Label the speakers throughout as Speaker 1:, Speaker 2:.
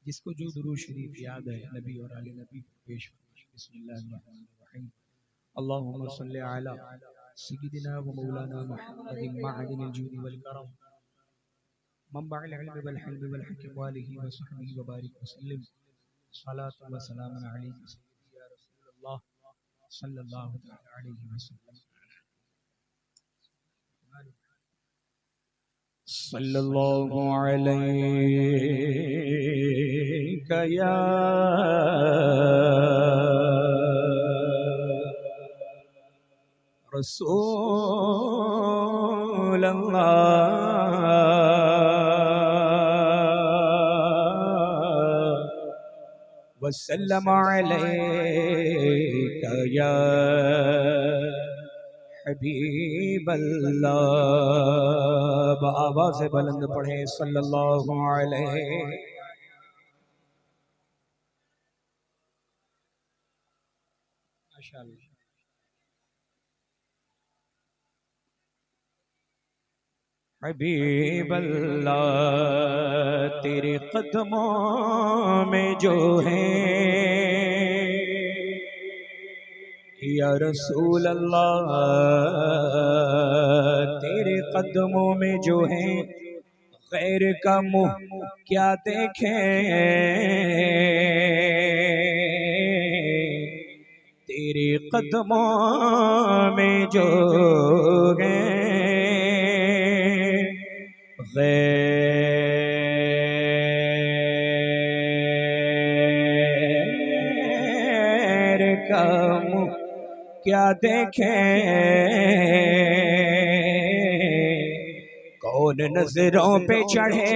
Speaker 1: जिसको जो दुरूद शरीफ याद है नबी और आले नबी को पेश फरमाएं। बिस्मिल्लाहिर्रहमानिर्रहीम। अल्लाहुम्मा सल्ली अला सय्यिदिना व मौलाना मुहम्मदिन मअदिनिल जूदि वल करम मंबअल इल्म वल हिल्म वल हिकम व आलिहि व सहबिहि व बारिक वसल्लम सलातु व सलामुन अलैका सय्यिदी या रसूलल्लाह सल्लल्लाहु तआला अलैहि वसल्लम। सल्लल्लाहु अलैका या रसूल अल्लाह वसल्लम अलैका या हबीब अल्लाह। आवाज़ बुलंद पढ़े सल्लल्लाहु अलैहि। माशाअल्लाह। हबीब अल्लाह तेरे कदमों में जो है या रसूल अल्लाह तेरे कदमों में जो है गैर का मुंह क्या देखें तेरे कदमों में जो है गैर का मुंह क्या देखें कौन नजरों पे चढ़े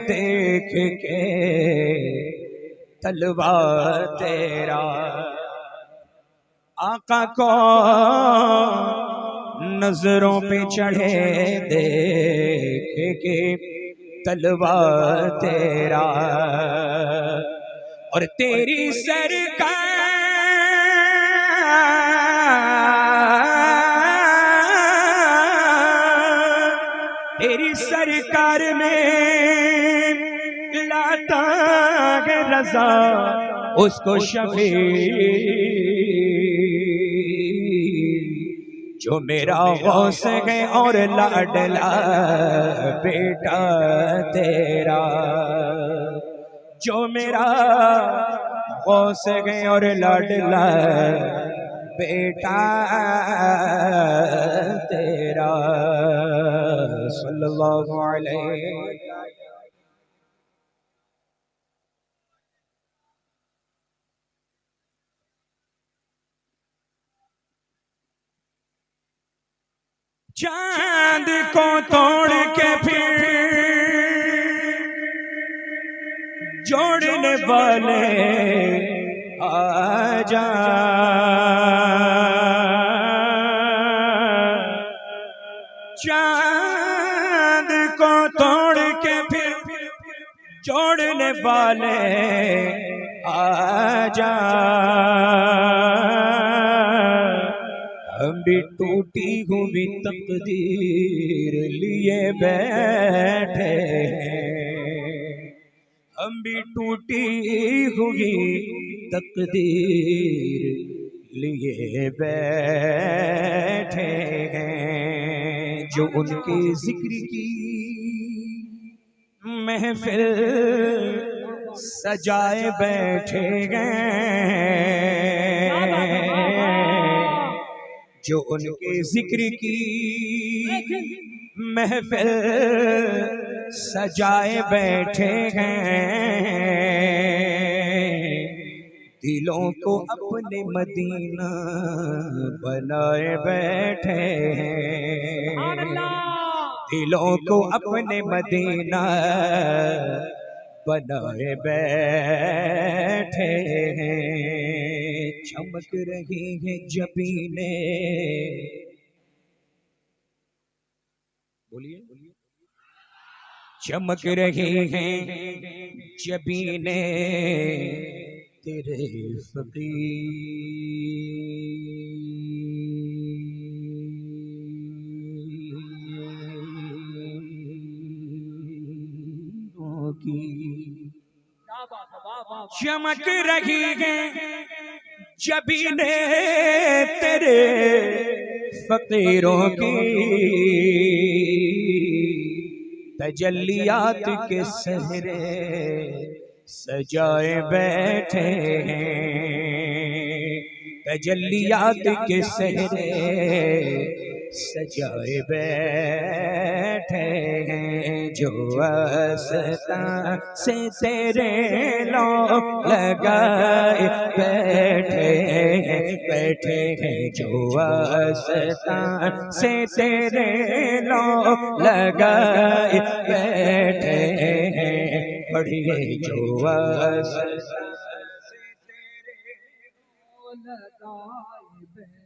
Speaker 1: देख के तलवा तेरा आका को नजरों पे चढ़े देख के तलवा तेरा और तेरी सरकार में लाता है रजा उसको शफी जो मेरा गौस है और लाडला बेटा तेरा जो मेरा गौस है और लाडला बेटा तेरा सल्लल्लाहु अलैहि। चांद को तोड़ के फिर जोड़ने वाले आजा चांद को तोड़ के फिर जोड़ने वाले आजा हम भी टूटी हुई तकदीर लिए बैठे हम भी टूटी हुई तकदीर लिए बैठे हैं जो उनके जिक्र की महफिल सजाए बैठे हैं जो उनके जिक्र की महफिल सजाए बैठे हैं दिलों को अपने मदीना बनाए बैठे हैं दिलों को अपने मदीना बनाए बैठे हैं चमक रही है जबीने बोलिए चमक रही हैं जबीने तेरे फकीरों की चमक रही है जबीने तेरे फकीरों की, तजल्लियात के सहरे सजाए बैठे हैं, तजल्लियात के सहरे सजाए बैठे हैं, जो वास्ता से तेरे लो लगाए बैठे हैं, बैठे हैं, जो वास्ता से तेरे लो लगाए बैठे हैं, पढ़िए जो वास्ता से तेरे लो लगाए,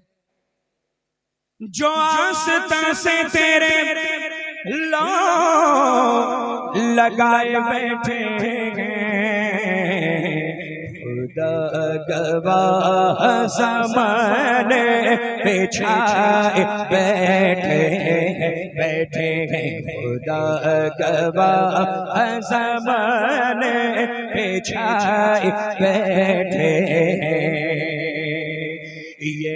Speaker 1: जो आस्था से तेरे लो लगाए बैठे हैं, खुदा गवाह ज़माने पे छाए बैठे हैं, बैठे हैं, खुदा गवाह ज़माने पे छाए बैठे हैं, ये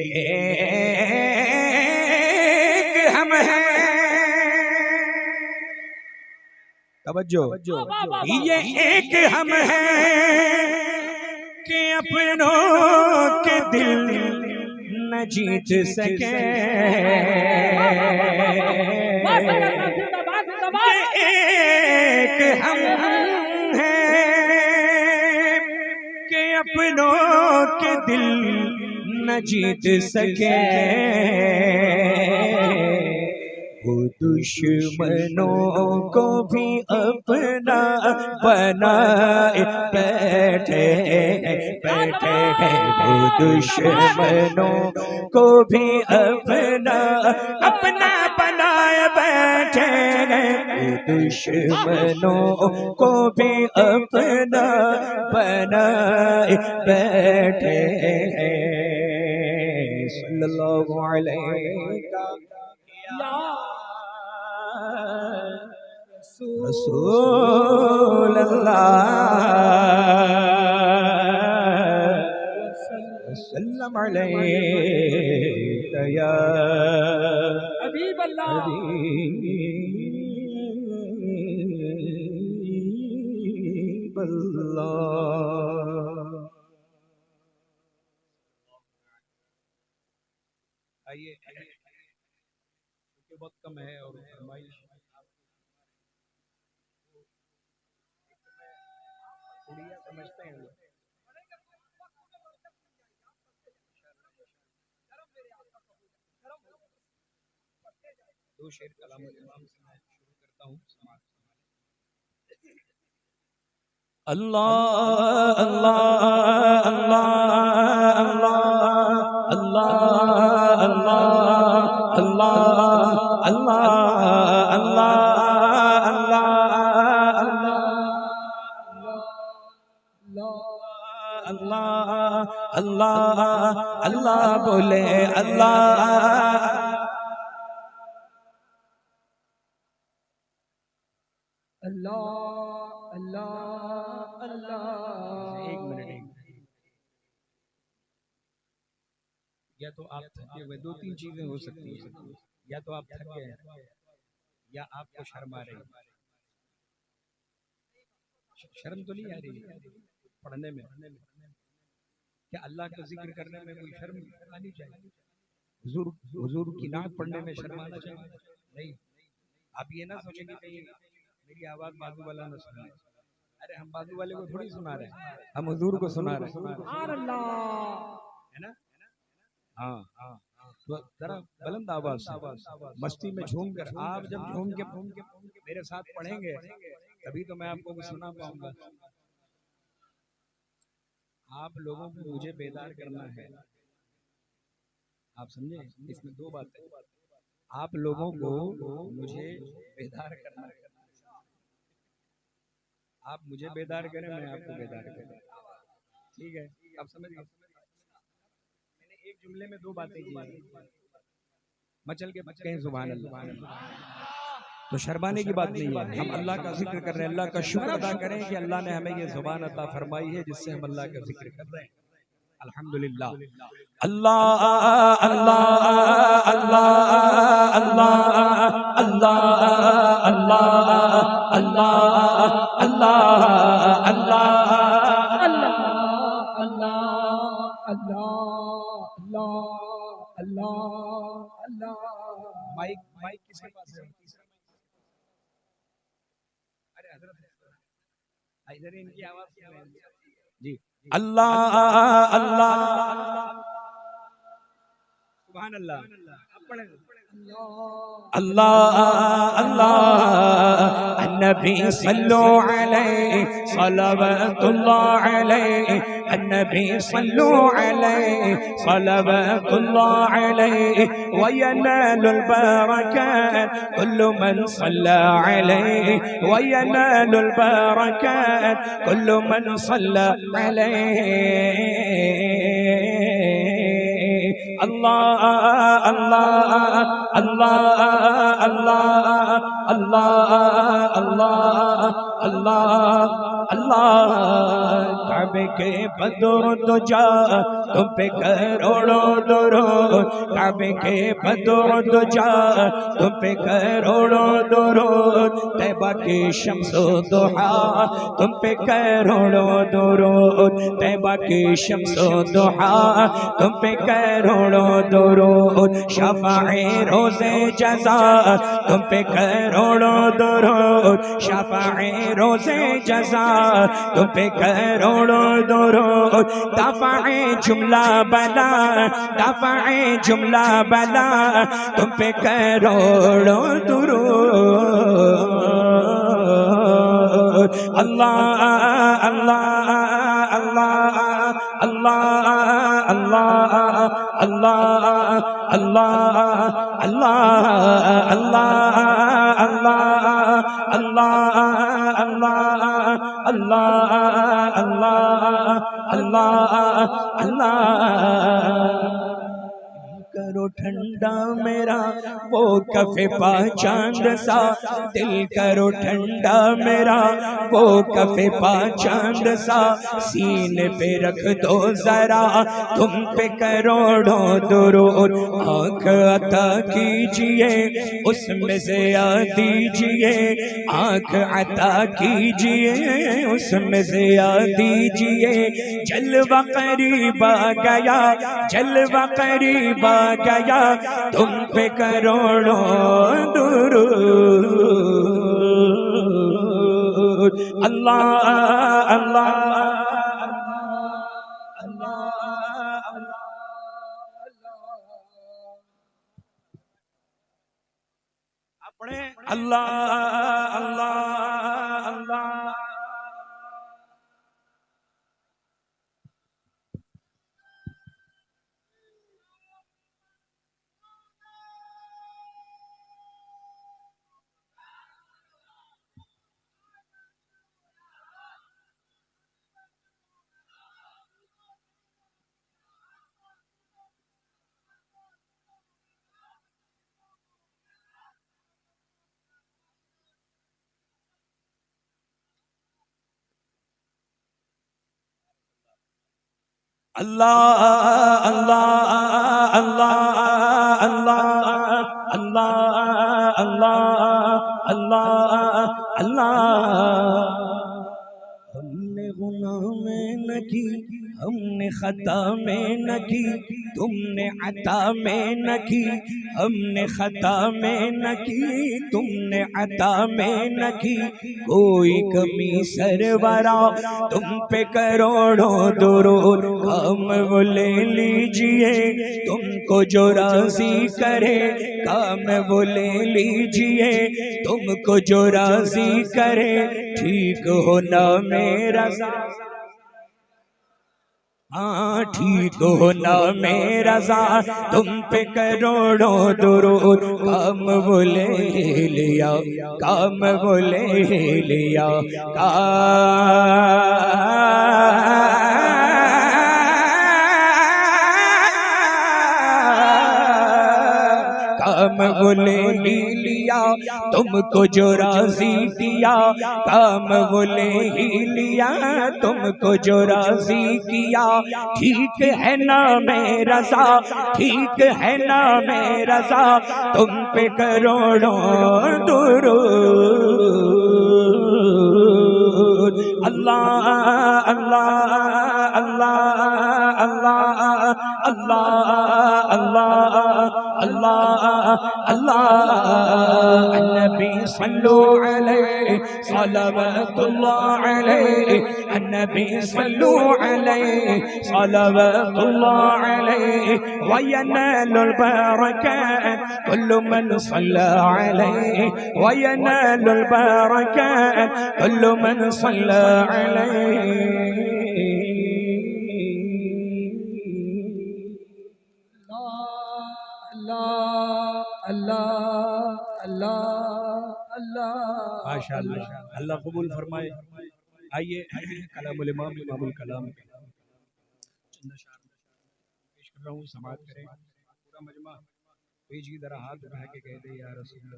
Speaker 1: हम हैं, तवज्जो, ये एक हम हैं कि अपनों के दिल न जीत सके, ये एक हम हैं कि अपनों के दिल न जीत सके, वो दुश्मनों को भी अपना बनाए बैठे हैं, बैठे हैं, वो दुश्मनों को भी अपना अपना बनाए बैठे हैं, वो दुश्मनों को भी अपना बनाए बैठे हैं, सल्लल्लाहु अलैहि रसूल अल्लाह सल्लम अलैका या हबीब अल्लाह, हबीब अल्लाह। आइए, बहुत कम है और फरमाइश उड़िया समझते हैं लोग, दो शेर कलाम इमाम से मैं शुरू करता हूँ। अल्लाह अल्लाह अल्लाह अल्लाह अल्लाह अल्लाह अल्लाह अल्लाह अल्लाह अल्लाह अल्लाह अल्लाह बोले अल्लाह, अल्लाह अल्लाह अल्लाह। एक मिनट, या तो आप थके हुए, दो तीन चीजें हो सकती हैं, या तो आप थक गए या आपको शर्म आ रही, शर्म तो नहीं आ रही पढ़ने में, क्या अल्लाह का जिक्र करने में कोई शर्म आनी चाहिए? हुजूर की नात पढ़ने में शर्म आना चाहिए? नहीं, आप ये ना सोचेंगे कहीं मेरी आवाज बाजू वाला ना सुना, अरे हम बाजू वाले को थोड़ी सुना रहे हैं, हम हुजूर को सुना रहे हैं, है ना? हाँ, तो जरा बुलंद आवाज से मस्ती में झूम कर, आप जब झूम के मेरे साथ पढ़ेंगे तभी तो मैं आपको कुछ सुना पाऊंगा। आप लोगों को मुझे बेदार करना है, आप समझे? इसमें दो बातें, आप लोगों को मुझे बेदार करना है, आप मुझे बेदार करें, मैं आपको बेदार करूं, ठीक है? आप समझ गए? मैंने एक जुमले में दो बातें की, मचल के कहीं सुभान अल्लाह। तो शर्माने की बात नहीं है। हम अल्लाह का जिक्र कर रहे हैं, अल्लाह का शुक्र अदा करें कि अल्लाह ने हमें ये जुबान अता फरमाई है जिससे हम अल्लाह का जिक्र कर रहे हैं। अल्हम्दुलिल्लाह। अल्लाह अल्लाह अल्लाह अल्लाह अल्लाह अल्लाह अल्लाह अल्लाह अल्लाह अल्लाह। माइक माइक किसके पास है? अरे हजरत इधर इनकी आवाज जी। अल्लाह अल्लाह सुभान अल्लाह। अल्लाह अल्लाह अन्नबी सल्लु अलैहि सलवतुल्लाह अलैहि अन्नबी सल्लु अलैहि सलवतुल्लाह अलैहि व यनालुल बरकात कुल्लु मन सल्ला अलैहि व यनालुल बरकात कुल्लु मन सल्ला अलैहि। अल्लाह अल्लाह अल्लाह अल्लाह अल्लाह अल्लाह अल्लाह अल्लाह। काबे के बदर तो जा तुम पे करोड़ों दुरूद, काबे के बदर तो जा तुम पे करोड़ों दुरूद, तैबा की शम्सो दुहा तुम पे करोड़ों दुरूद, तैबा की शम्सो दुहा तुम पे करोड़ों दुरूद, शफ़ाए रोज़े जज़ा तुम पे करोड़ों दुरूद, शफ़ाए रोज़े जज़ा तुम पे करोड़ों दुरूद, दफ़ाए जुमला बला दफ़ाए जुमला बला तुम पे करोड़ों दुरूद। अल्लाह अल्लाह अल्लाह अल्लाह अल्लाह अल्लाह अल्लाह अल्लाह अल्लाह अल्लाह अल्लाह अल्लाह अल्लाह अल्लाह अल्लाह अल्लाह। करो ठंडा मेरा वो कफे पा चांद सा, दिल करो ठंडा मेरा वो कफे पा चांद सा, सीने पे रख दो जरा तुम पे करोड़ों दुरूद, आँख अता कीजिए उसमें से आ दीजिए, आँख अता कीजिए उसमें से आ दीजिए, जलवा करीब आ गया जलवा करीब आ गया तुम पे करोड़ों दुरूद। अल्लाह अल्लाह अपने अल्लाह अल्लाह अल्लाह। अल्लाह अल्लाह अल्लाह अल्लाह अल्लाह अल्लाह अल्लाह अल्लाह। हमने गुनाह में न की हमने खता में न की, तुमने अता में न की, हमने खता में न की तुमने अता में न की, कोई कमी सरवरा तुम पे करोड़ों दुरूद, काम वो ले लीजिए तुमको जो राजी करे, काम वो ले लीजिए तुमको जो राजी करे, ठीक हो ना मेरा हाँ ठीक हो ना मेरा ज़ा तुम पे करोड़ों दुरूद, काम वो ले लिया काम वो ले लिया काम वो ले लिया तुमको जो राजी किया काम वो ले ही लिया, तुमको जो राजी किया ठीक है ना मेरा सा, ठीक है ना मेरा सा, तुम पे करोड़ों दुरूद। अल्लाह अल्लाह अल्लाह अल्लाह अल्लाह अल्लाह अल्लाह अल्लाह। अन्नबी सल्लु अलैहि सलवतुल्लाह अलैहि, अन्नबी सल्लु अलैहि सलवतुल्लाह अलैहि, व यनालुल बरकात कुल्लु मन सल्ला अलैहि, व यनालुल बरकात कुल्लु मन सल्ला अलैहि। अल्लाह अल्लाह अल्लाह। माशाअल्लाह, अल्लाह कबूल फरमाए। आइए कलामुल इमाम इमामुल कलाम चंद अशआर पेश कर रहा हूँ, समाअत करें। पूरा मजमा पेश की तरह हाथ उठा के कह दे या रसूल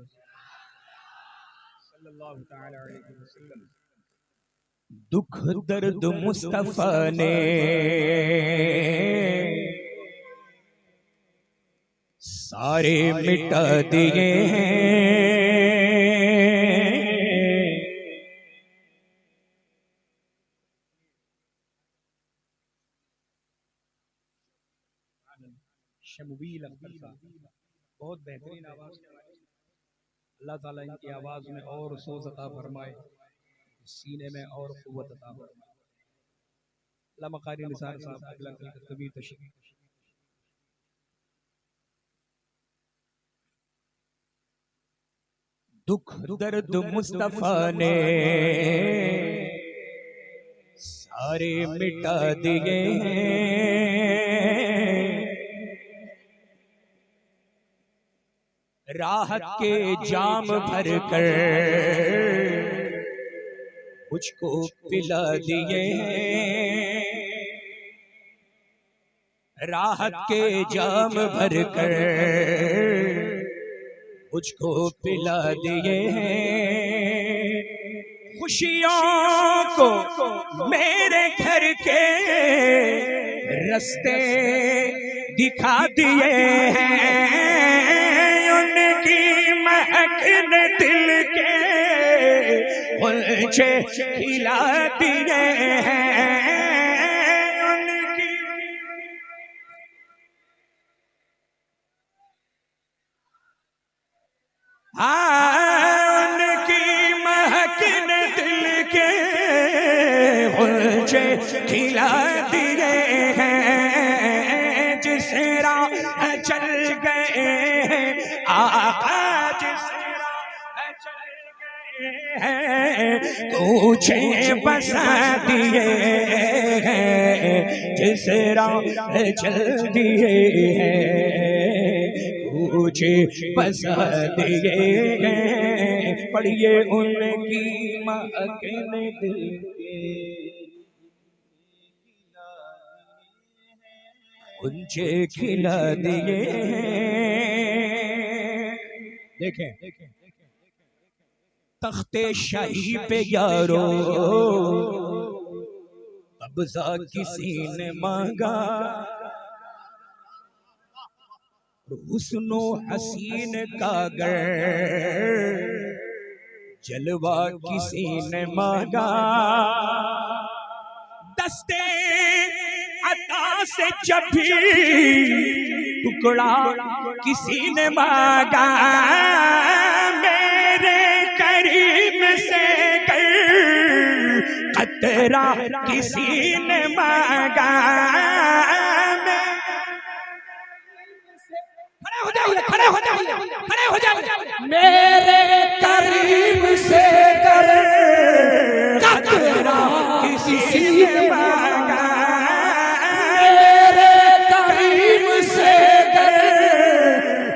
Speaker 1: सल्लल्लाहु तआला अलैहि वसल्लम। दुख दर्द मुस्तफा ने सारे मिटा दिए हैं, शमवील अख्तर साहब बहुत बेहतरीन आवाज के वाले। अल्लाह ताला इनकी आवाज में और सोज अता फरमाए, सीने में और कुव्वत अता फरमाए। अल्लामा कारी निसार साहब अगला कभी तशरीफ। दुख दर्द मुस्तफा ने सारे मिटा दिए हैं, राहत के जाम भर कर मुझको पिला दिए हैं, राहत के जाम भर कर मुझको पिला दिए हैं, खुशियों को मेरे घर के रास्ते दिखा दिए हैं, उनकी महक ने दिल के गुलचे खिला दिए हैं, उनकी उनकी महक ने दिल के गुलचे खिला दिए हैं, जिस राह चल गए हैं आका, जिस राह चल गए हैं कुछे बसा दिए हैं, जिस राह चल दिए हैं मुझे बसा दिए हैं। पढ़िए उनकी महक ने दिल के मुझे खिला दिए हैं। देखें तख्ते शाही पे यारो कब्जा किसी ने मांगा, हुस्नो हसीन का गर जलवा किसी ने मांगा, दस्ते अता से जब भी टुकड़ा किसी ने मांगा, मेरे करीम से कर कतरा किसी ने मांगा, खड़े हो जाइए, खड़े हो जाइए, मेरे करीब से कर कतरा किसी ने मांगा, मेरे करीब से कर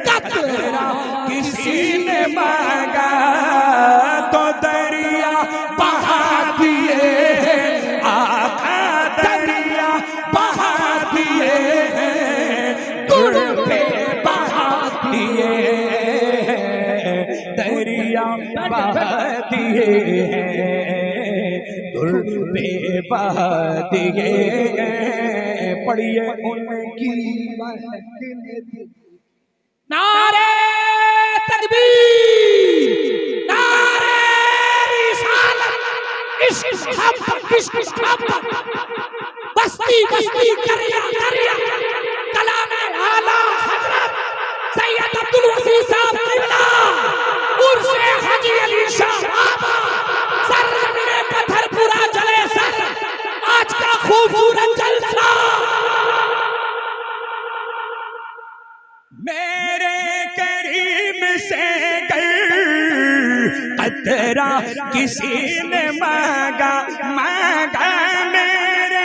Speaker 1: कतरा किसी ने मांगा, तो दरिया बहा दिए आका, दरिया बहा दिए गुड़ पे दरिया दिए दुर पे बहा दिए। पढ़िए उनकी नारे तकबीर, नारे रिसालत, इश्क मोहब्बत, इश्क मोहब्बत, बस्ती बस्ती करिया करिया, कलामे आला हजरत सैयद अब्दुल वसी साहब किबला, उर्से हाजी अली शाह बाबा, सरजमीने पत्थरपुरा जले सर, आज का खूबसूरत जलसा। मेरे करीम से कतरा किसी ने मांगा मांगा, मेरे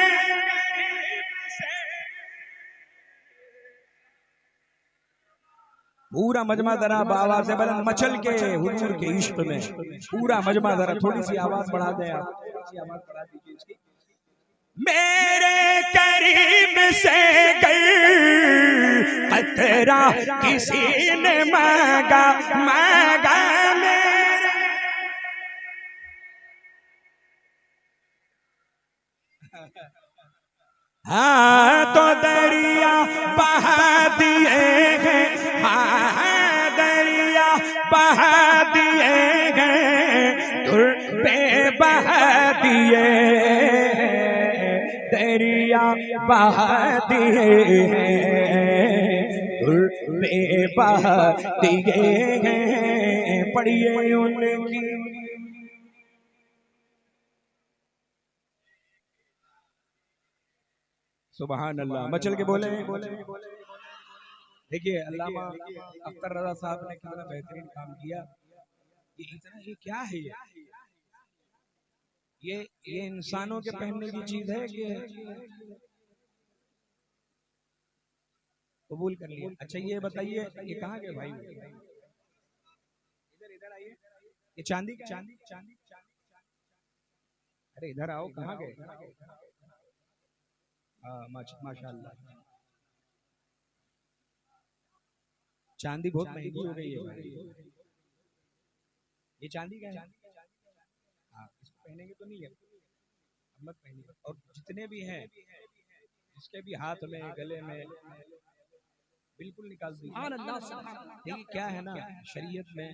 Speaker 1: पूरा मजमा जरा आवाज से बुलंद मचल के हुजूर के इश्क में पूरा मजमा जरा थोड़ी सी आवाज बढ़ा दें आप, थोड़ी सी आवाज बढ़ा दीजिए इसकी। मेरे करीम से कतरा किसी ने मांगा मांगा, मेरे हाँ तो दरिया बहा दिए हैं, हाँ दरिया बहा दिए हैं, दुर पे बहा दिए, दरिया बहा दिए हैं, दुर पे बहा दिए हैं। पढ़िए उनकी सुभान अल्लाह, मचल के बोले। देखिए अल्लामा अख्तर रजा साहब ने कितना बेहतरीन काम किया। ये क्या है, ये इंसानों के पहनने की चीज है कि कबूल कर लिया। अच्छा ये बताइए ये कहाँ गए भाई, इधर इधर आइए, ये चांदी का चांदी चांदी चांदी, अरे इधर आओ, कहाँ गए? हाँ माशाल्लाह, चांदी बहुत महंगी हो गई है भाई। ये चांदी का है, हाँ इसको पहनेंगे तो नहीं है, मत पहनिए। और जितने भी हैं इसके भी हाथ में गले में बिल्कुल निकाल दीजिए। देखिए क्या है ना, शरीयत में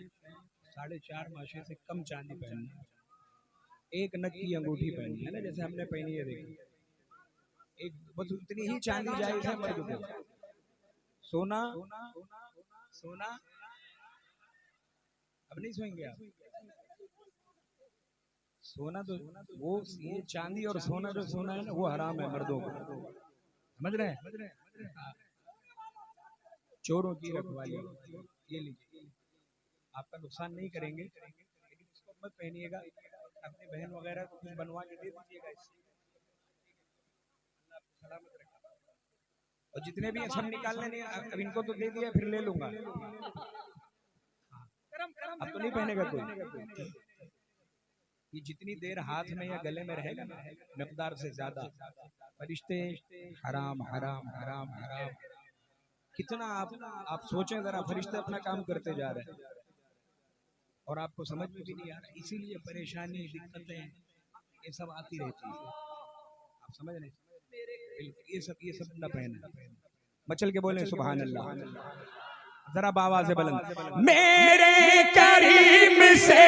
Speaker 1: 4.5 माशे से कम चांदी पहनना, एक नग की अंगूठी पहननी है ना, जैसे हमने पहनी है। देखिए एक बस उतनी ही चांदी जायज है मर्द को। सोना सोना अब नहीं सोएंगे आप, सोना तो वो ये चांदी और सोना जो सोना है ना वो हराम है मर्दों को, समझ रहे हैं? चोरों की रखवाली, ये लीजिए, आपका नुकसान नहीं करेंगे, लेकिन इसको मत पहनिएगा। अपनी बहन वगैरह को कुछ बनवा के दे दीजिएगा इससे, सलामत रखेगा। और जितने भी सब निकालने नहीं, अब इनको तो दे दिया, फिर ले लूंगा, अब तो नहीं पहनेगा कोई। ये जितनी देर हाथ में या गले में रहेगा ना मिकदार से ज्यादा फरिश्ते हराम हराम हराम हराम, कितना आप सोचें जरा, फरिश्ते अपना काम करते जा रहे हैं और आपको समझ में भी नहीं आ रहा। इसीलिए परेशानी दिक्कतें ये सब आती रहती है, आप समझ रहे? ये सब न पहने, मचल के बोले सुभान अल्लाह जरा बाबा से बुलंद। मेरे करीम से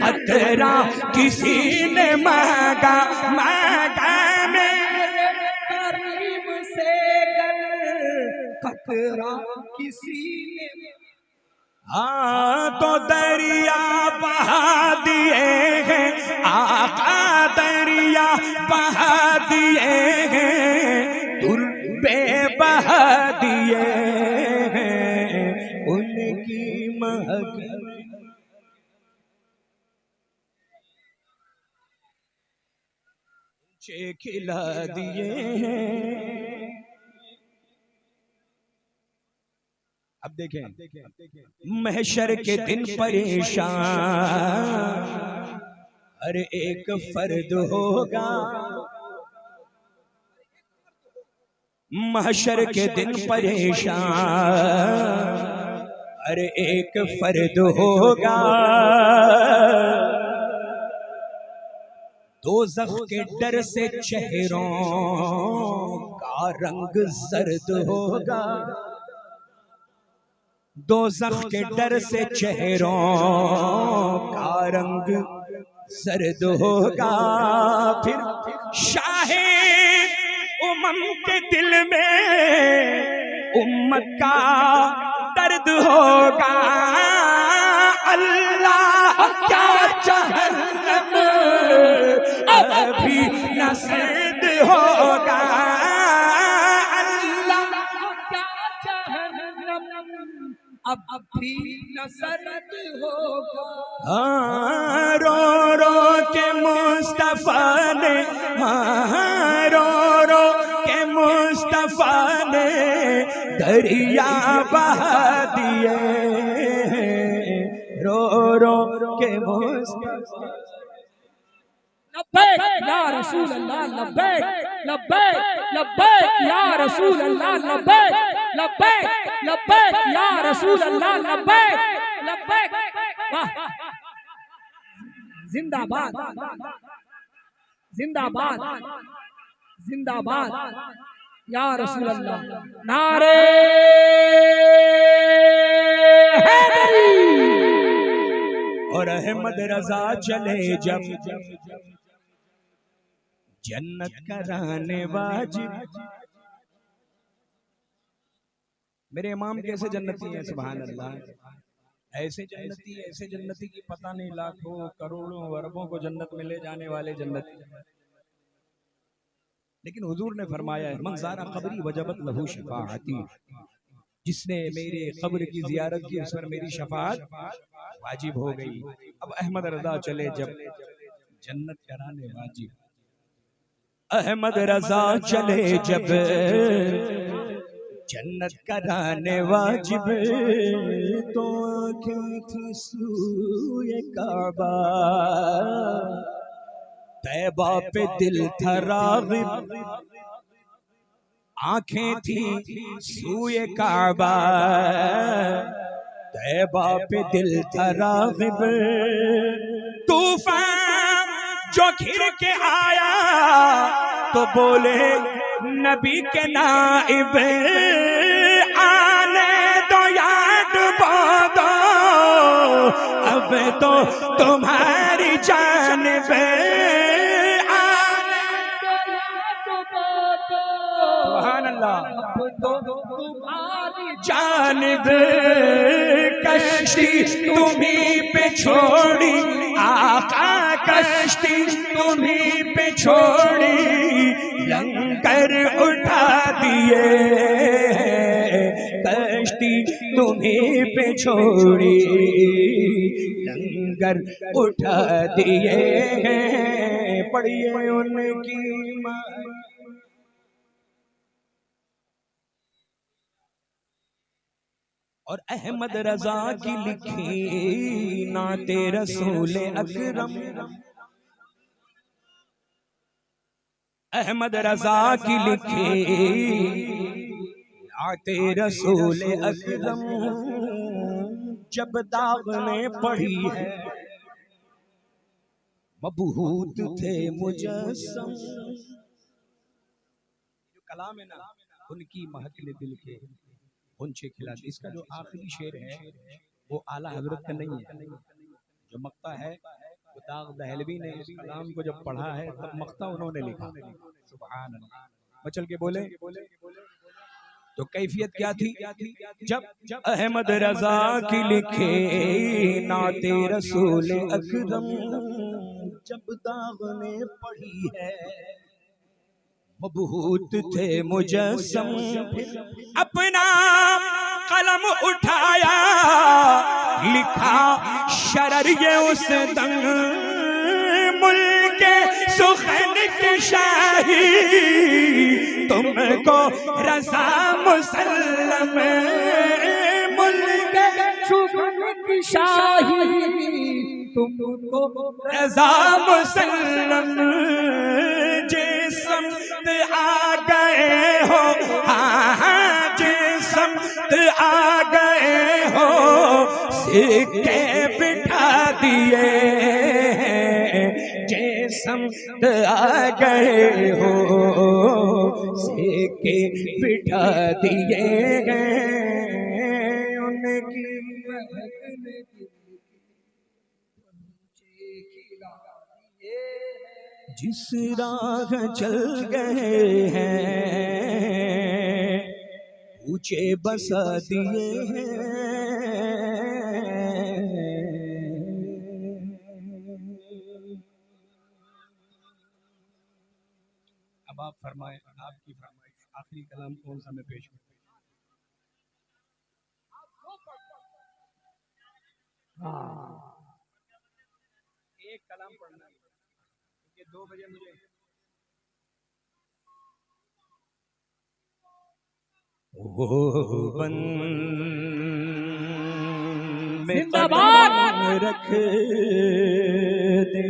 Speaker 1: कतरा किसी ने मांगा मांगा, मेरे करीम से कतरा किसी ने, हाँ तो दरिया बहा दिए हैं आका, दरिया बहा दिए हैं, दुर पे बहा दिए हैं, उनकी महक खिला दिए हैं। अब देखें महशर के दिन परेशान हर एक फर्द होगा, महशर के दिन परेशान अरे एक फर्द होगा दोज़ख के डर से चेहरों का रंग जर्द होगा, दोज़ख के डर से चेहरों का रंग जर्द होगा। फिर शाहे उमम के दिल में उम्मत का दर्द होगा। अल्लाह क्या जहन्नम अभी न सर्द होगा, अल्लाह क्या जहन्नम अब भी न सर्द होगा। हाँ रो रो के मुस्तफा ने, हाँ रो रो के मुस्तफा ने दरिया बहा दिए, रो रो के मुस्तफा।
Speaker 2: लब्बैक या रसूल अल्लाह, लब्बैक लब्बैक लब्बैक या रसूल अल्लाह, लब्बैक लब्बैक लब्बैक या रसूल अल्लाह, लब्बैक लब्बैक। वाह, जिंदाबाद जिंदाबाद जिंदाबाद या रसूल अल्लाह। नारे हैदरी।
Speaker 1: और अहमद रजा चले जब जन्नत कराने वाजिब। मेरे इमाम कैसे जन्नती हैं, सुभान अल्लाह। ऐसे जन्नती की पता नहीं लाखों करोड़ों अरबों को जन्नत में ले जाने वाले जन्नती। लेकिन हुजूर ने फरमाया है मन ज़ारा क़ब्री वजबत लहू शफ़ाअती, जिसने मेरे कब्र की जियारत की उस पर मेरी शफाअत वाजिब हो गई। अब अहमद रजा चले जब जन्नत कराने वाजिब, अहमद रजा चले जब जन्नत कराने वाजिब, तो आँखें थी सूए काबा, तैबा पे दिल था राग़िब। आँखें थी सूए काबा, तैबा पे दिल था राग़िब। तूफान जो घिर के आया तो बोले नबी के नाइब, आने दो याद दो अब तो तुम्हारी जानिब, सुभान अल्लाह, तुम्हारी जानिब। कश्ती तुम्हीं पे छोड़ी आका, कश्ती तुम्हीं पे छोड़ी, लंगर उठा दिए, कश्ती तुम्हीं पे छोड़ी, लंगर उठा दिए। पढ़िए उनकी माँ। और अहमद रजा की लिखी नाते रसूल अकरम, अहमद रजा की लिखी नाते रसूल अकरम, जब दाग ने पढ़ी है मबहूत थे मुजस्सम। जो कलाम है ना, उनकी महक दिल के उनसे खिला। इसका जो आखिरी शेर है वो आला हजरत का नहीं है, जो मक्ता है वो दाग दहलवी ने इस कलाम को जब पढ़ा है तब मक्ता उन्होंने लिखा। सुभान अल्लाह। बचल के बोले तो कैफियत क्या थी जब अहमद रजा की लिखे नाते रसूल अकरम, जब दाग ने पढ़ी है मबहूत थे मुजस्सम। अपना कलम उठाया लिखा शरर ये उस दम, मुल्के सुखन की शाही तुमको रज़ा मुसल्लम, मुल्के सुखन की शाही तुमको रज़ा मुसल्लम। जिस्म आ गए हो, हाँ हाँ जिस्म आ गए हो,
Speaker 3: सिक्के बिठा दिए जिस्म आ गए हो, सिक्के बिठा दिए उनकी जिस राह चल गए हैं ऊंचे बसा दिए हैं।
Speaker 1: अब आप फरमाएं, आपकी फरमाइश आखिरी कलाम कौन सा मैं पेश करूं? एक कलाम पढ़ना है, क्योंकि 2 बजे मुझे
Speaker 3: ओ बन में
Speaker 2: जिंदाबाद
Speaker 3: रख दे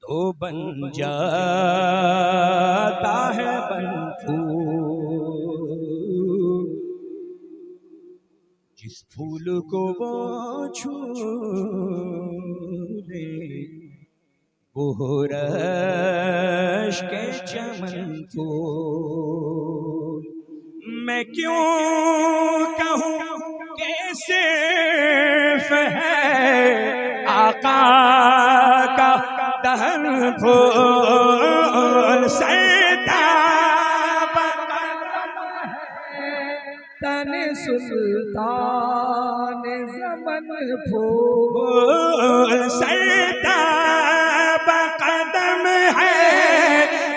Speaker 3: तो बन जाता है बन फूल, जिस फूल को वो छू ले वो रश के चमन फूल। मैं क्यों कहूँ कैसे है आका का दहन फूल, सैताब
Speaker 2: तन सुल्तान ज़मन फूल,
Speaker 3: सैताब कदम है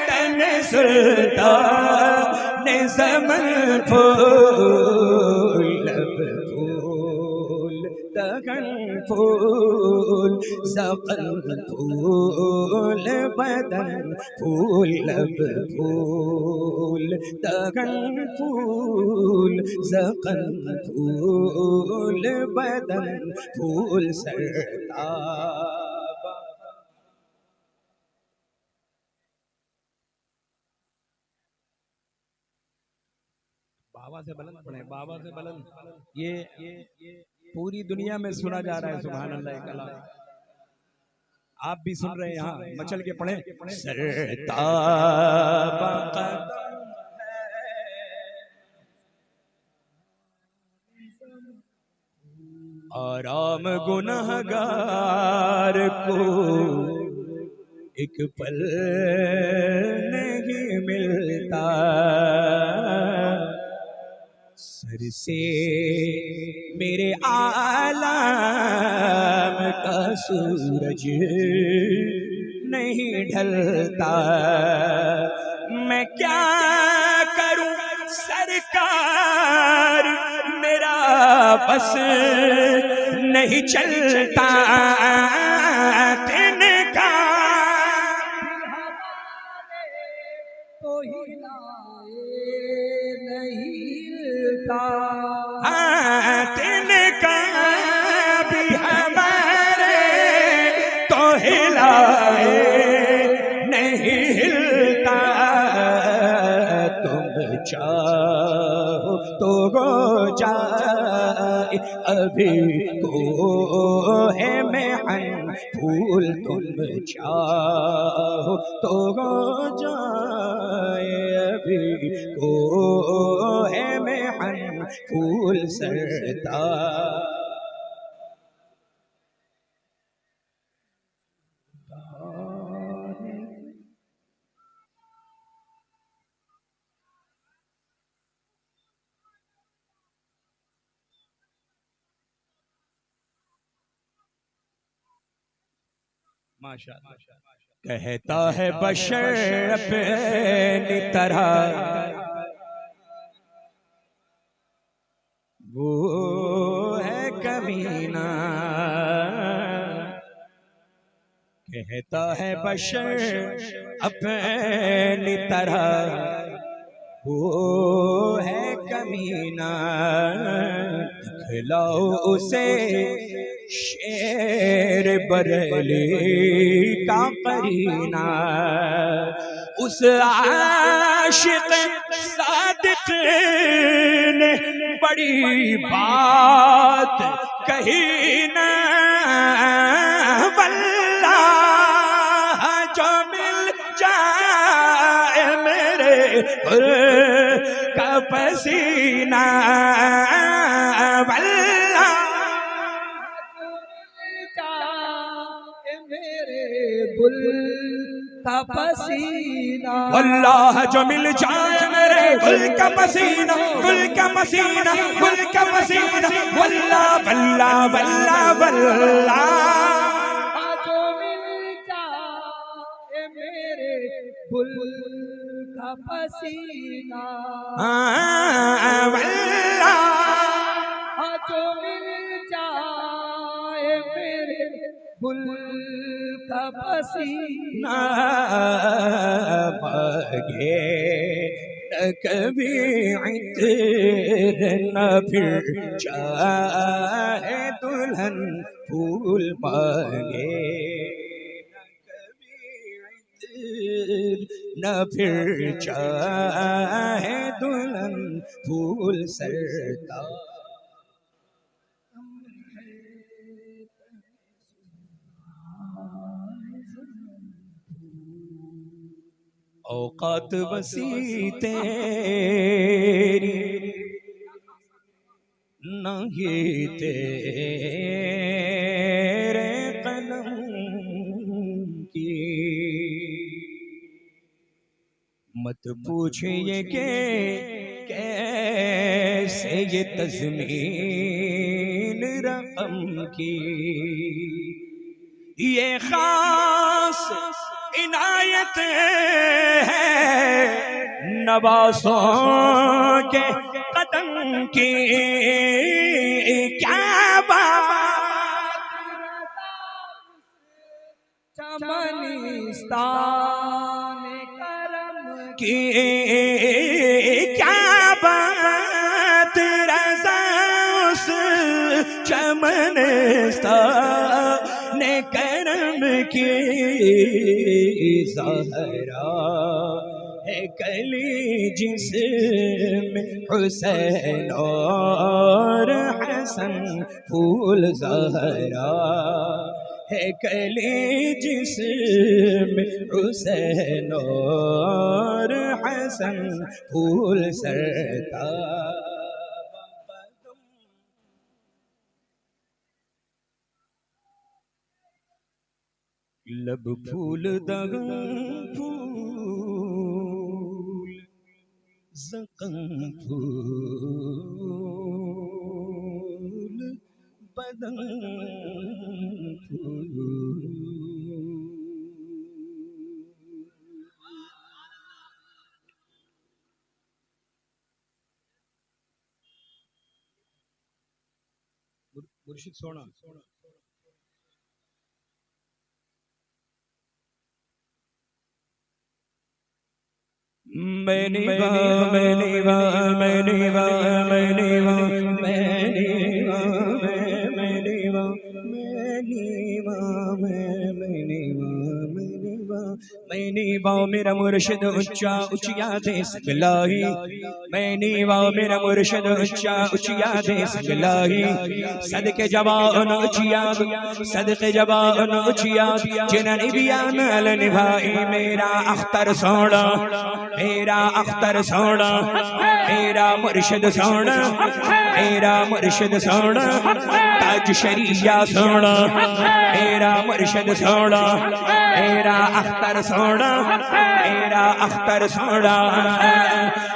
Speaker 3: तन सुल्तान ज़मन फूल, लब फूल दगन फूल ज़बन फूल बदन फूल, लब फूल दगन फूल ज़बन फूल बदन फूल, सरताब।
Speaker 1: बाबा से बुलंद पढ़े, बाबा से बुलंद। ये पूरी दुनिया में सुना जा रहा है सुभान अल्लाह कलाम। आप भी सुन रहे हैं, यहाँ मचल के पढ़े।
Speaker 3: सरताब आराम गुनहगार को एक पल नहीं मिलता, सर से मेरे आलम का सूरज नहीं ढलता। मैं क्या करूं सरकार मेरा बस नहीं चलता, तिनका
Speaker 2: तो हिलाए नहीं हिलता,
Speaker 3: तिनका भी हमारे तो हिलाए नहीं हिलता। तुम चाहो तो हो जाए अभी को है मेहन फूल, तुम चाहो तो हो जाए अभी को है मेहन फूल, सरताब।
Speaker 1: माशाअल्लाह।
Speaker 3: कहता है बशर अपनी तरह वो है कमीना, कहता है बशर अपनी तरह वो है कमीना, दिखलाओ उसे शेर बरेली का करीना। उस आशिक सादिक ने बड़ी बात कही न वल्लाह जो मिल जाए मेरे गुल का पसीना, वल्लाह
Speaker 2: गुल का पसीना,
Speaker 3: वल्लाह जो मिल जाए मेरे गुल का पसीना, गुल का पसीना, गुल का पसीना, वल्लाह वल्लाह वल्लाह वल्लाह
Speaker 2: जो मिल जाए मेरे गुल का पसीना,
Speaker 3: वल्लाह
Speaker 2: जो मिल जाए मेरे गुल का पसीना,
Speaker 3: मांगे न कभी इत्र न फिर चाहे दुल्हन फूल मांगे, न फिर चाहे दुल्हन फूल सरता। औकात वसी तेरी नहीं तेरे कलम की, मत पूछिए के कैसे ये तज़मीन रकम की, ये खास इनायत है नवासों के कदम की, क्या बात
Speaker 2: चमनिस्तान करम
Speaker 3: की, क्या बात रज़ा उस चमनिस्तान करम की, ज़हरा है कली जिसमें हुसैन और हसन फूल, ज़हरा है कली जिसमें हुसैन और हसन फूल सरता। लब फूल दगन फूल ज़क़म फूल बदन फूल, मुर्शिद सोना मैंने वा मैंने वा मैंने वा मैंने वा मैंने वा मैंने वा मैंने वा मैंने वा मैंने वा मेरा मुर्शिद ऊंचा ऊंचिया दे सकलाही, मैंने वा मेरा मुर्शिद ऊंचा ऊंचिया दे सकलाही, सदके जवान ऊंचिया सदके जवान ऊंचिया जिन्होंने भी अमल निभाई, मेरा अख्तर सोना मेरा अख्तर सोना मेरा मुर्शिद सोना मेरा मुर्शिद सोना ताज शरिया सोना मेरा मुर्शिद सोना मेरा अख्तर सोना मेरा अख्तर सोना,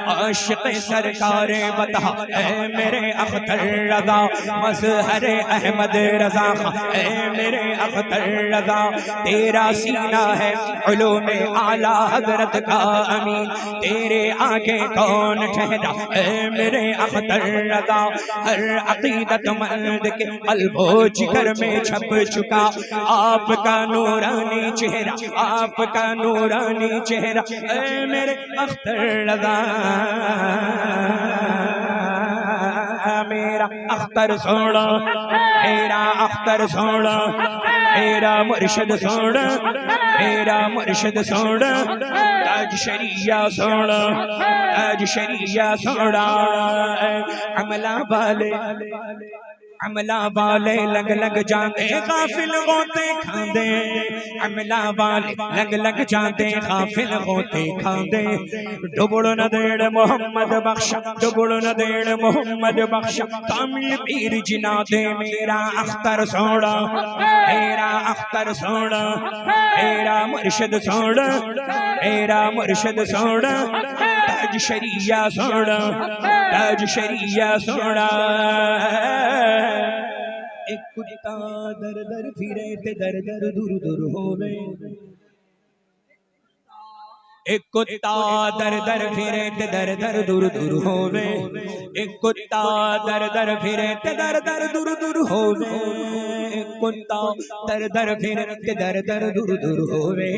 Speaker 3: आशिक़ सरकार बता ऐ मेरे अख्तर रज़ा, मज़हर अहमद रज़ा ऐ मेरे अख्तर रज़ा, तेरा सीना है उलूम आला हज़रत का अमीन, तेरे आगे कौन ठहरा ऐ मेरे अख्तर रज़ा, हर अक़ीदत मंद के क़ल्बो जिगर में छप चुका आपका नूरानी चेहरा, आपका नूरानी चेहरा ऐ मेरे अख्तर रज़ा, मेरा अख्तर सोना, मेरा अख्तर सोना, मेरा मुर्शिद सोना, मेरा मुर्शिद सोना, ताज शरिया सोना, ताज शरिया सोना। अमला वाले लग लग जाते गाफिल होते खांदे, अमला वाले लग लग जाते गाफिल होते खांदे। डुबड़ न देड़ मोहम्मद बख्शा, डुबड़ न देड़ मोहम्मद बख्शा, कामिल पीर जिना दे मेरा अख्तर सोना, मेरा अख्तर सोना, मेरा मुर्शिद सोना, मेरा मुर्शिद सोना, ताज शरिया सोना, ताज शरिया सोना। एक कुत्ता दर दर फिरे ते दर दर दूर दूर होवे, एक कुत्ता दर दर फिरे ते दर दर दूर दूर होवे, एक कुत्ता दर दर फिरे ते दर दर दूर दूर होवे, एक कुत्ता दर दर फिरे ते दर दर दूर दूर होवे।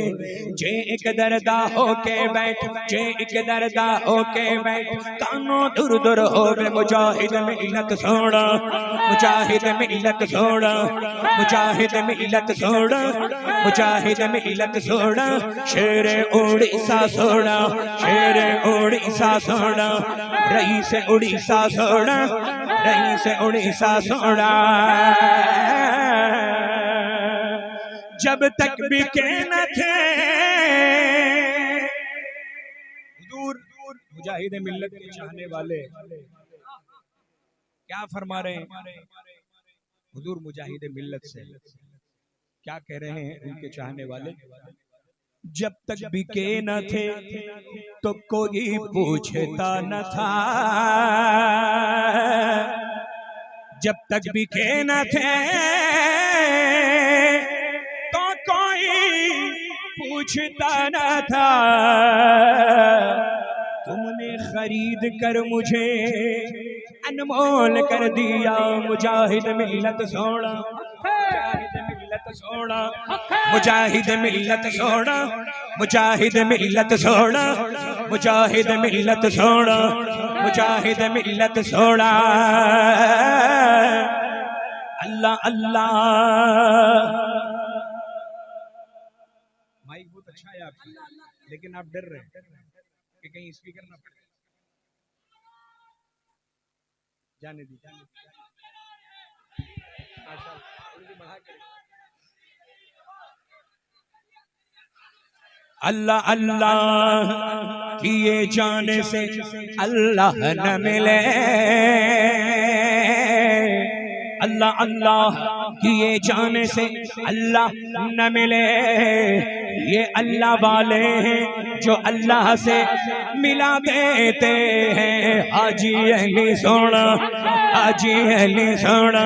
Speaker 3: जे एक दरदा होके बैठ, जे एक दरदा होके बैठ, कानों दूर दूर होवे। मुजाहिद मिल्लत सोना, मुजाहिद मिल्लत सोना, मुजाहिद मिल्लत सोना, मुजाहिद मिल्लत सोना। शेरे उड़ीसा सोना, शेरे उड़ीसा सोना, रईस उड़ीसा सोना, रईस उड़ीसा सोना। जब तक बिके न थे दूर दूर मुजाहिद मिल्लत के चाहने वाले क्या फरमा रहे हैं हुजूर मुजाहिद मिल्लत से, क्या कह रहे हैं उनके चाहने वाले? जब तक बिके न थे तो कोई पूछता न था, जब तक बिके न थे तो कोई पूछता न था। तुमने खरीद कर मुझे अनमोल कर दिया। मुजाहिद मिल्लत सोना, मुजाहिद मिल्लत सोना, मुजाहिद मिल्लत सोना, मुजाहिद मिल्लत सोना, मुजाहिद मिल्लत सोना, मुजाहिद मिल्लत सोना। अल्लाह अल्लाह। माइक बहुत अच्छा है आपकी, लेकिन आप डर रहे हैं कि कहीं स्पीकर ना पड़े। जाने दी, जाने दी। अल्लाह अल्लाह किए जाने से अल्लाह न मिले, अल्लाह अल्लाह किए जाने से अल्लाह न मिले। ये अल्लाह वाले हैं जो अल्लाह से मिला देते हैं। हाजी अली सोना, हाजी अली सोना,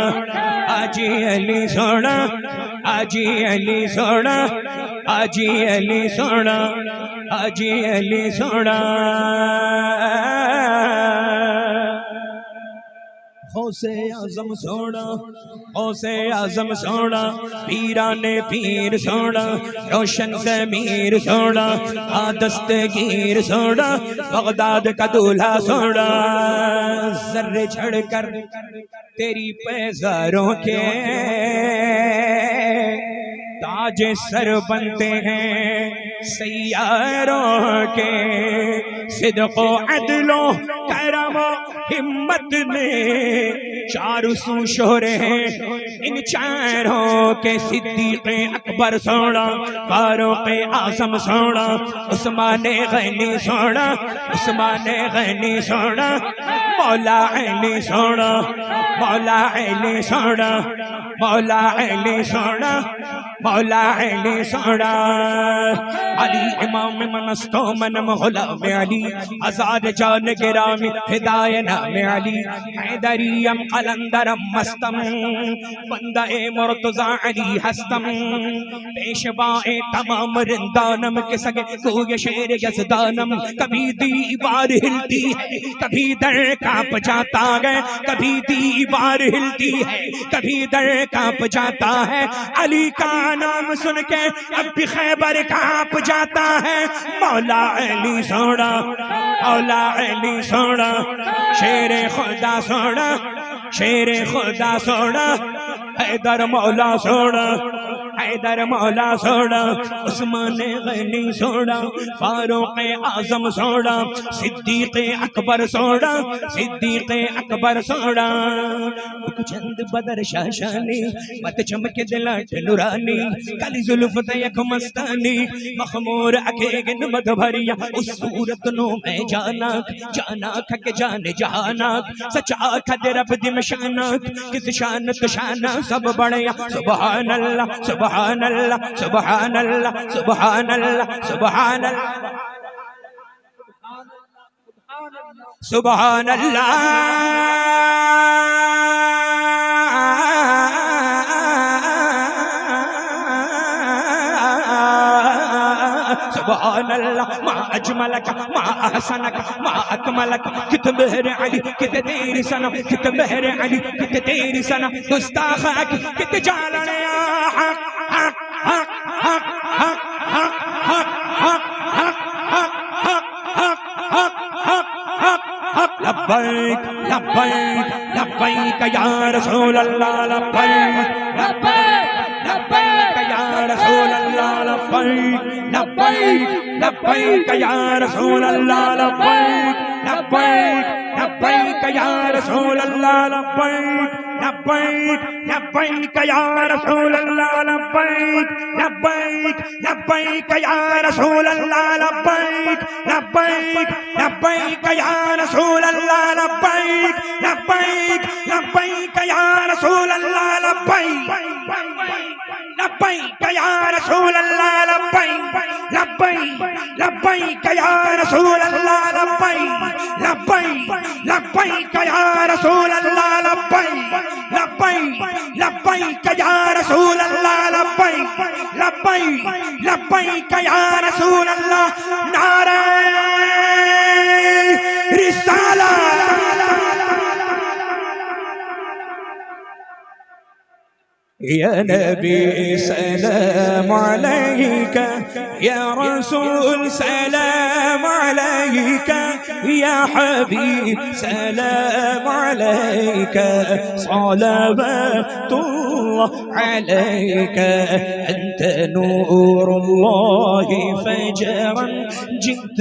Speaker 3: हाजी अली सोना, हाजी अली सोना, हाजी अली सोना, हाजी अली सोना। गौसे आज़म सोना, गौसे आज़म सोना, पीराने पीर सोना, रोशन से मीर सोना, दस्तगीर सोना, बगदाद का दूल्हा सोना। जर्रे छड़ कर तेरी पैजारों के ताज सर बनते हैं सैयारों के। सिद्क़ो अदलो करमो हिम्मत में चारों सू शोरे हैं इन चारों के। सिद्दीक़े अकबर सोना, फारूक़े आज़म सोना, उस्माने गनी सोना, उस्माने गनी सोना, मौला अली सोना, मौला अली सोना, मौला अली सोना, मौला अली सोना। अली इमाम मनस्तो मन गुलाम अली, आजाद जान गिरामी हिदाय नाम अली। हैदरियम कलंदरम मस्तम, बंदे मुर्तज़ा अली हस्तम। पेशवाए तमाम रिंदानम के सगे कोय शेर यज़दानम। कभी दीवार हिलती है, कभी दर कांप जाता है, कभी दीवार हिलती है, कभी दर कांप जाता है। अली का नाम सुन के अब भी खैबर कांप जाता है। मौला अली सोना, मौला अली सोना, शेरे खुदा सोना, शेर खुदा सोना हैदर मौला सोना हैदर मौला सोना उस्मान गनी सोना फारूक आजम सोना सिद्दीक अकबर सोना सिद्दीक अकबर सोना चंद बदर शाशानी मत चमके दिलाट नुरानी काली जुल्फ तयक मस्तानी मखमूर अकेगन मद भरिया उस सूरत नो मैं जाना जाना खक जाने जहाना सचा खद रब दिम शाना किस शान तो शाना सब बढ़िया सुभान अल्लाह सुभान अल्लाह सुभान अल्लाह सुभान अल्लाह सुभान अल्लाह सुभान अल्लाह सुभान अल्लाह मा अजमलक मा अहसनक मा अकमलक कित मेहर अली कित तेरी सनम कित मेहर अली कित तेरी सनम गुस्ताख कित जालने हक हक हक हक हक हक हक हक हक हक हक हक हक लब्बैक लब्बैक लब्बैक या रसूल अल्लाह लब्बैक लब्बैक लब्बैक या रसूल अल्लाह लब्बैक लब्बैक लब्बैक या रसूल अल्लाह लब्बैक लब्बैक लब्बैक या रसूल अल्लाह लब्बैक लब्बैक लब्बैक या रसूल अल्लाह लब्बैक लब्बैक लब्बैक या रसूल अल्लाह लब्बैक लब्बैक लब्बैक या रसूल अल्लाह लब्बैक लब्बैक लब्बैक या रसूल अल्लाह लब्बैक लब्बैक या रसूल अल्लाह लब्बैक लब्बैक लब्बैक या रसूल अल्लाह लब्बैक लब्बैक लब्बैक या रसूल अल्लाह लब्बैक लब्बैक लब्बैक या रसूल अल्लाह लब्बैक लब्बैक लब्बैक या रसूल अल्लाह नारे रिसालत या नबी सलाम अलैका या रसूल सलाम अलैका या हबीब सलाम अलैका सलावतुल्लाह अलैका अंत नूरुल्लाह फजरन जित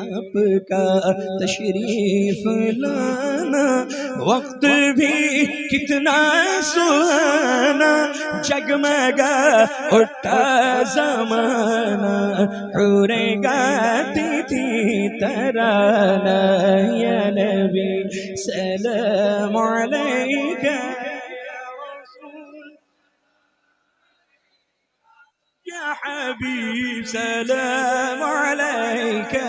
Speaker 3: आपका तशरीफ लाना वक्त भी कितना सुहाना जगमगा उठा ज़माना हुरे गाती थी तराना या नबी सलाम अलैका या हबीब सलाम अलैका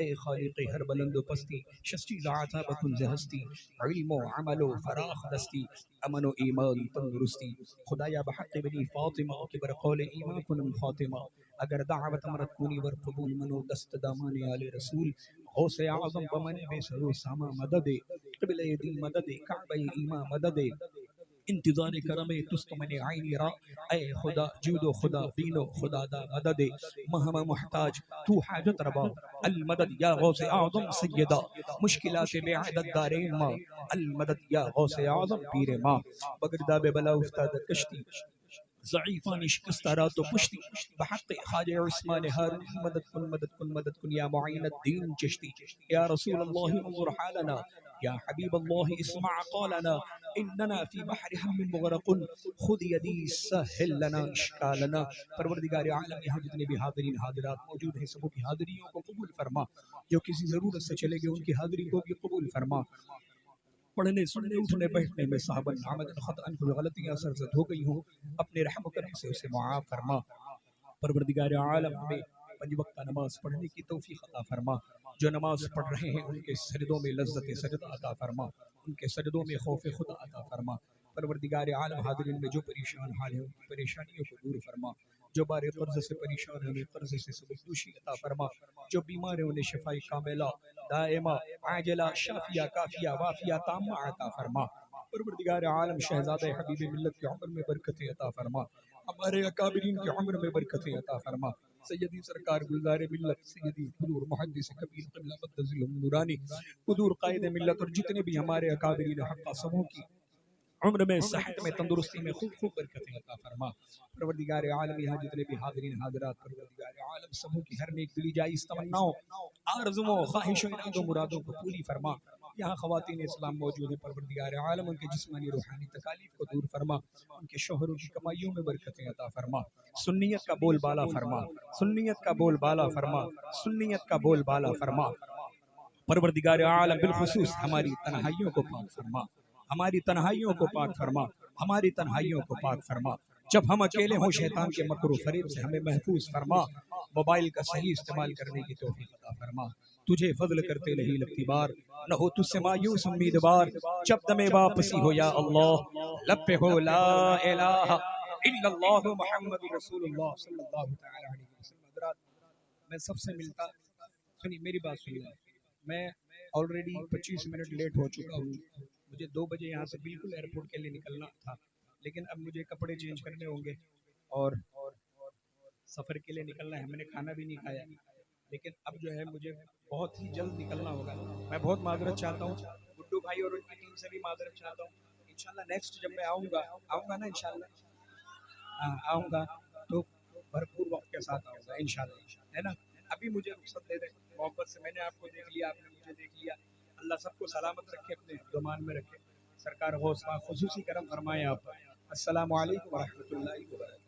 Speaker 1: ए खालिक हर बुलंद पस्ती शस्ती लाता बकुन जहस्ती इल्मो अमलो फराख दस्ती अमनो ईमान तंदुरुस्ती खुदाया बहक़ बनी फातिमा के बरक़ौल ईमान कुन फातिमा अगर दावत अमरत कुनी वर कबूल मनो दस्त दामन आले रसूल गौसे आज़म बमन बेसरो सामा मदद क़िबले दी मदद काबे ईमा मदद इंतज़ार करमे तुस्त मने आईनी रा ए खुदा जूदो खुदा बीनो खुदा दा मदद महमा मुहताज तू हाजत रबा अल मदद या गौसे आज़म सय्यदा मुश्किलात बेअदद दारेन मा अल मदद या गौसे आज़म पीर माँ बगरदा बेबला उस्ताद कश्ती ज़ईफ़ानी शिकस्त रा तो पुश्ती बहक़ ख़ाजा उस्मान हारून मदद कुन या मुईनुद्दीन चिश्ती या रसूल अल्लाह उन्ज़ुर हालना या हबीब अल्लाह इस्मा क़ौलना इन्नना फ़ी बहरि हम्मिन मुग़रक़ुन खुद यदी सहिल लना इश्कालना। परवरदिगार आलम यहाँ जितने भी हाज़रीन हाज़िरात मौजूद हैं सबों की हाज़िरियों को कबूल फरमा, जो किसी ज़रूरत से चले गए उनकी हाज़िरी को भी कबूल फरमा। पढ़ने सुनने उठने बैठने में साहबन आमदन ख़तअन कोई गलतियाँ सरज़द हो गई हों अपने रहम करम से उसे मुआफ़ फरमा। परवरदिगार आलम हमें 5 वक्त नमाज पढ़ने की तौफीक अता फरमा। जो नमाज पढ़ रहे हैं उनके सजदों में लज्जत सजदा अता फरमा, उनके सजदों में खौफ खुदा अता फरमा। परवरदिगार आलम हाज़िरीन में जो परेशान हाल है उनकी परेशानियों को दूर फरमा। जो बारे कर्ज से परेशान है उन्हें कर्ज से सबकदोशी अता फरमा। जो बीमार है उन्हें शिफाई कामिला दायमा आजिला शाफिया काफिया वाफिया ताम्मा अता फरमा। परवरदिगार आलम शहज़ादे हबीब मिल्लत की उम्र में बरकतें अता फरमा, हमारे अकाबिरीन की उम्र में बरकतें अता फरमा। सैयदी सरकार गुलज़ार मिल्लत सैयदी हुज़ूर मुहद्दिस कबीर क़िबला मुद्दज़िल नूरानी हुज़ूर क़ायद मिल्लत और जितने भी हमारे अकाबिरीन हक़्क़ा समूह की उम्र में सेहत में तंदुरुस्ती में खूब खूब बरकतें अता फरमा। परवरदिगार आलम यहाँ जितने भी हाज़रीन हाज़िरात परवरदिगार आलम समूह की हर नेक दिली जायज़ तमन्नाओं आरज़ुओं ख्वाहिशों इरादों मुरादों को पूरी फरमा। यहाँ ख़वातीन इस्लाम मौजूद है परवरदिगार आलम उनके जिस्मानी रूहानी तकालीफ को दूर फरमा, उनके शोहरों की कमाइयों में बरकतें अता फरमा। सुन्नियत का बोल बाला फरमा, सुन्नियत का बोल बाला फरमा, सुन्नियत का बोल बाला फरमा। परवरदिगार आलम बिलखुसूस हमारी तन्हाइयों को पाक फरमा, हमारी तन्हाइयों को पाक फरमा, हमारी तन्हाइयों को पाक फरमा। जब हम अकेले हों शैतान के मकरू फरेब से हमें महफूज फरमा। मोबाइल का सही इस्तेमाल करने की तौफीक अता फरमा। तुझे फजल करते नहीं लगती बार, न हो तुझसे मायूस उम्मीदवार। जब दमे वापसी हो या अल्लाह, लब पे हो ला इलाहा इल्लल्लाहु मुहम्मदुर रसूलुल्लाह सल्लल्लाहु तआला अलैहि वसल्लम। मैं सबसे मिलता, सुनिए मेरी बात सुनिए, मैं ऑलरेडी 25 मिनट लेट हो चुका हूँ। मुझे 2 बजे यहाँ से बिल्कुल एयरपोर्ट के लिए निकलना था, लेकिन अब मुझे कपड़े चेंज करने होंगे और सफ़र के लिए निकलना है। मैंने खाना भी नहीं खाया, लेकिन अब जो है मुझे बहुत ही जल्द निकलना होगा। मैं बहुत माजरत चाहता हूँ, गुड्डू भाई और उनकी टीम से भी माजरत चाहता हूँ। इंशाल्लाह नेक्स्ट जब मैं आऊँगा ना इंशाल्लाह आऊँगा तो भरपूर वक्त के साथ आऊँगा इंशाल्लाह, है ना। अभी मुझे रुख्सत दे दें मोहब्बत से। मैंने आपको देख लिया, आपने मुझे देख लिया। अल्लाह सबको सलामत रखे, अपने ज़ुबान में रखे। सरकार गौस पाक खुसूसी करम फरमाए आप पर। अस्सलामु अलैकुम व रहमतुल्लाहि व बरकातहू।